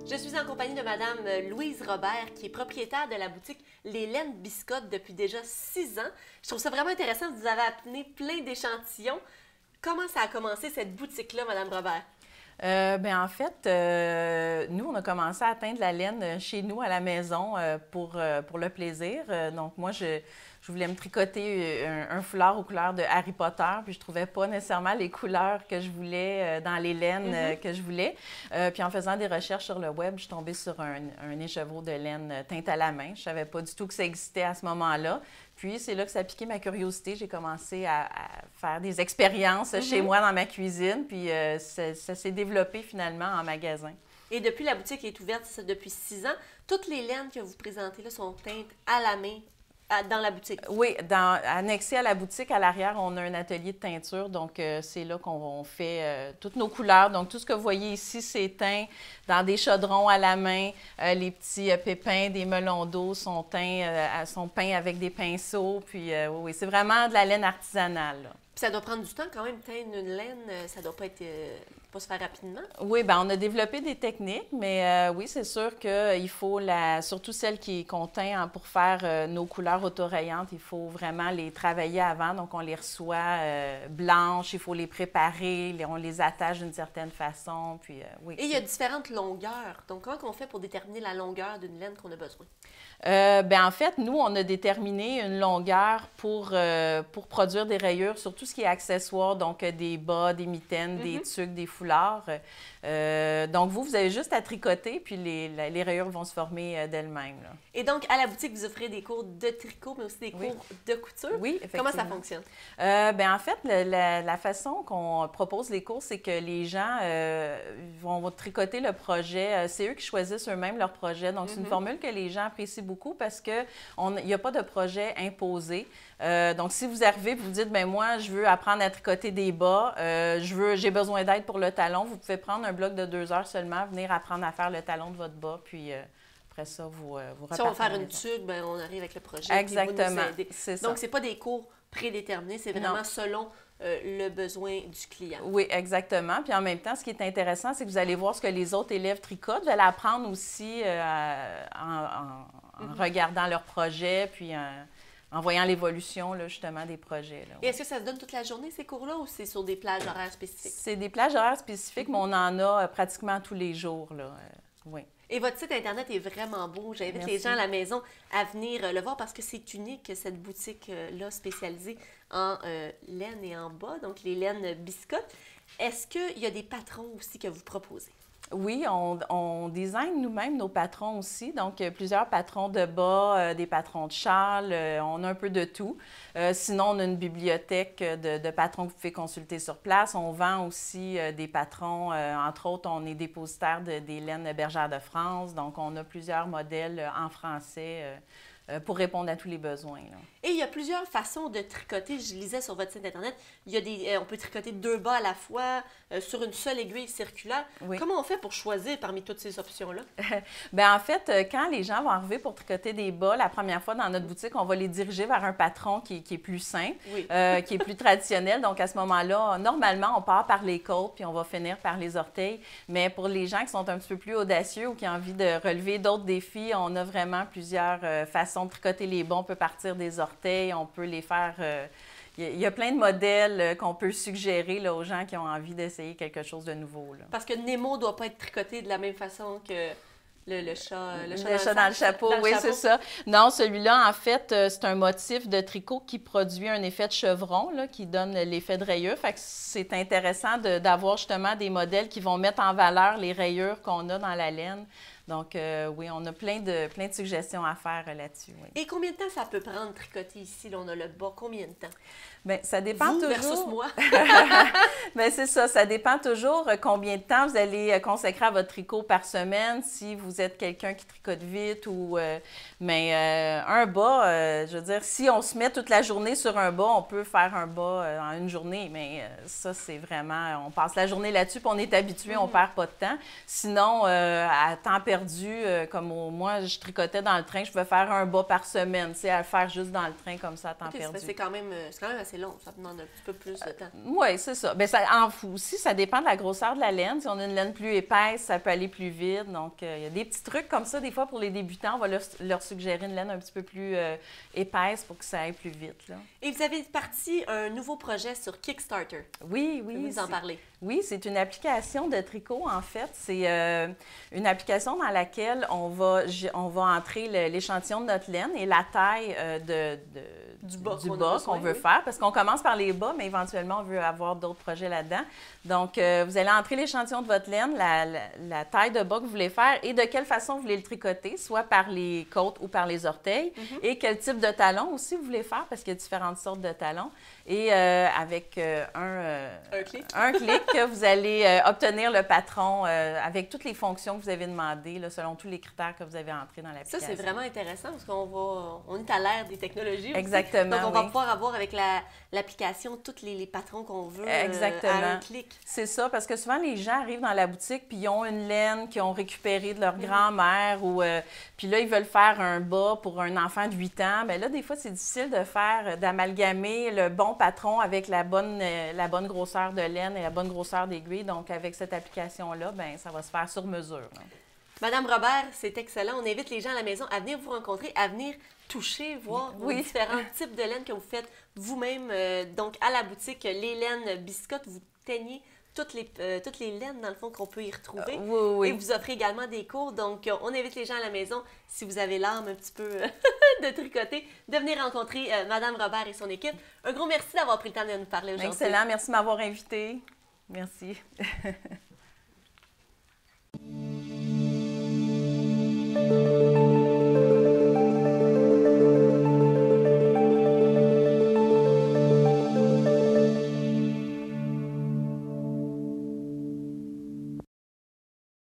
Je suis en compagnie de Madame Louise Robert, qui est propriétaire de la boutique Les Laines Biscottes depuis déjà 6 ans. Je trouve ça vraiment intéressant. Vous avez amené plein d'échantillons. Comment ça a commencé, cette boutique-là, Madame Robert? En fait, nous, on a commencé à teindre la laine chez nous à la maison pour le plaisir. Donc, moi, je voulais me tricoter un foulard aux couleurs de Harry Potter, puis je trouvais pas nécessairement les couleurs que je voulais dans les laines que je voulais. Puis en faisant des recherches sur le web, je suis tombée sur un écheveau de laine teinte à la main. Je savais pas du tout que ça existait à ce moment-là. Puis, c'est là que ça a piqué ma curiosité. J'ai commencé à faire des expériences chez moi dans ma cuisine. Puis, ça s'est développé finalement en magasin. Et depuis, la boutique est ouverte depuis 6 ans. Toutes les laines que vous présentez là sont teintes à la main dans la boutique. Oui, annexé à la boutique, à l'arrière, on a un atelier de teinture. Donc, c'est là qu'on fait toutes nos couleurs. Donc, tout ce que vous voyez ici, c'est teint dans des chaudrons à la main. Les petits pépins des melons d'eau sont peints avec des pinceaux. Puis, oui, c'est vraiment de la laine artisanale, là. Puis ça doit prendre du temps quand même, teindre une laine. Ça doit pas se faire rapidement. Oui, bien, on a développé des techniques, mais oui, c'est sûr qu'il faut, surtout celles qu'on teint pour faire nos couleurs autorayantes, il faut vraiment les travailler avant. Donc, on les reçoit blanches, il faut les préparer, on les attache d'une certaine façon. Puis, oui. Et il y a différentes longueurs. Donc, comment on fait pour déterminer la longueur d'une laine qu'on a besoin? En fait, nous, on a déterminé une longueur pour produire des rayures sur tout ce qui est accessoires, donc des bas, des mitaines, des tuques, des foulards. Donc, vous avez juste à tricoter, puis les rayures vont se former d'elles-mêmes, là. Et donc, à la boutique, vous offrez des cours de tricot, mais aussi des cours de couture? Oui, effectivement. Comment ça fonctionne? En fait, la façon qu'on propose les cours, c'est que les gens vont tricoter le projet. C'est eux qui choisissent eux-mêmes leur projet. Donc, c'est une formule que les gens apprécient beaucoup parce qu'il n'y a pas de projet imposé. Donc, si vous arrivez et vous dites, bien, moi, je veux apprendre à tricoter des bas, j'ai besoin d'aide pour le talon, vous pouvez prendre un bloc de 2 heures seulement, venir apprendre à faire le talon de votre bas, puis après ça, vous repartez. Si on va faire une tuque, bien, on arrive avec le projet. Exactement, c'est ça. Donc, ce n'est pas des cours prédéterminés, c'est vraiment selon le besoin du client. Oui, exactement. Puis en même temps, ce qui est intéressant, c'est que vous allez voir ce que les autres élèves tricotent. Vous allez apprendre aussi en regardant leurs projets, puis en voyant l'évolution, là, justement, des projets. Là, Et est-ce que ça se donne toute la journée, ces cours-là, ou c'est sur des plages horaires spécifiques? C'est des plages horaires spécifiques, mais on en a pratiquement tous les jours, là. Oui. Et votre site Internet est vraiment beau. J'invite les gens à la maison à venir le voir parce que c'est unique, cette boutique-là spécialisée en laine et en bas, donc les laines biscottes. Est-ce qu'il y a des patrons aussi que vous proposez? Oui, on design nous-mêmes nos patrons aussi. Donc, plusieurs patrons de bas, des patrons de châles, on a un peu de tout. Sinon, on a une bibliothèque de patrons que vous pouvez consulter sur place. On vend aussi des patrons. Entre autres, on est dépositaire des laines bergères de France. Donc, on a plusieurs modèles en français pour répondre à tous les besoins, là. Et il y a plusieurs façons de tricoter. Je lisais sur votre site Internet, on peut tricoter 2 bas à la fois sur une seule aiguille circulaire. Oui. Comment on fait pour choisir parmi toutes ces options-là? En fait, quand les gens vont arriver pour tricoter des bas, la première fois dans notre boutique, on va les diriger vers un patron qui est plus simple, qui est plus traditionnel. Donc, à ce moment-là, normalement, on part par les côtes, puis on va finir par les orteils. Mais pour les gens qui sont un petit peu plus audacieux ou qui ont envie de relever d'autres défis, on a vraiment plusieurs façons de tricoter les bas. On peut partir des orteils, on peut les faire... Il y a plein de modèles qu'on peut suggérer là, aux gens qui ont envie d'essayer quelque chose de nouveau, là. Parce que Nemo ne doit pas être tricoté de la même façon que le chat dans le chapeau. Oui, c'est ça. Non, celui-là, en fait, c'est un motif de tricot qui produit un effet de chevron, là, qui donne l'effet de rayure. Fait que c'est intéressant d'avoir justement des modèles qui vont mettre en valeur les rayures qu'on a dans la laine. Donc, oui, on a plein de suggestions à faire là-dessus. Oui. Et combien de temps ça peut prendre tricoter ici? Là, on a le bas. Combien de temps? Bien, ça dépend vous toujours. Versus moi. Bien, c'est ça. Ça dépend toujours combien de temps vous allez consacrer à votre tricot par semaine, si vous êtes quelqu'un qui tricote vite ou... un bas, je veux dire, si on se met toute la journée sur un bas, on peut faire un bas en une journée, mais ça, c'est vraiment... On passe la journée là-dessus, puis on est habitué, on perd pas de temps. Sinon, à temps perdu, perdu, moi, je tricotais dans le train, je pouvais faire un bas par semaine, tu sais, à le faire juste dans le train comme ça à temps perdu. C'est quand même assez long, ça demande un petit peu plus de temps. Oui, c'est ça. Bien, aussi, ça dépend de la grosseur de la laine. Si on a une laine plus épaisse, ça peut aller plus vite. Donc, il y a des petits trucs comme ça. Des fois, pour les débutants, on va leur suggérer une laine un petit peu plus épaisse pour que ça aille plus vite, là. Et vous avez parti un nouveau projet sur Kickstarter. Oui. Vous nous en parler? Oui, c'est une application de tricot, en fait. C'est une application dans laquelle on va entrer l'échantillon de notre laine et la taille du bas qu'on veut faire, parce qu'on commence par les bas, mais éventuellement, on veut avoir d'autres projets là-dedans. Donc, vous allez entrer l'échantillon de votre laine, la taille de bas que vous voulez faire et de quelle façon vous voulez le tricoter, soit par les côtes ou par les orteils, et quel type de talon aussi vous voulez faire, parce qu'il y a différentes sortes de talons. Et avec un clic, vous allez obtenir le patron avec toutes les fonctions que vous avez demandées, là, selon tous les critères que vous avez entrés dans l'application. Ça, c'est vraiment intéressant parce on est à l'ère des technologies aussi. Exactement. Donc, on va pouvoir avoir avec l'application tous les patrons qu'on veut à un clic. C'est ça, parce que souvent, les gens arrivent dans la boutique puis ils ont une laine qu'ils ont récupérée de leur grand-mère ou puis là, ils veulent faire un bas pour un enfant de 8 ans. Bien là, des fois, c'est difficile d'amalgamer le bon patron avec la bonne grosseur de laine et la bonne grosseur d'aiguille. Donc, avec cette application-là, bien, ça va se faire sur mesure, là. Madame Robert, c'est excellent. On invite les gens à la maison à venir vous rencontrer, à venir toucher, voir les différents types de laine que vous faites vous-même. Donc, à la boutique, les laines biscottes, vous teignez toutes les laines, dans le fond, qu'on peut y retrouver. Oui. Et vous offrez également des cours. Donc, on invite les gens à la maison, si vous avez l'âme un petit peu de tricoter, de venir rencontrer Madame Robert et son équipe. Un gros merci d'avoir pris le temps de nous parler aujourd'hui. Excellent. Merci de m'avoir invité. Merci.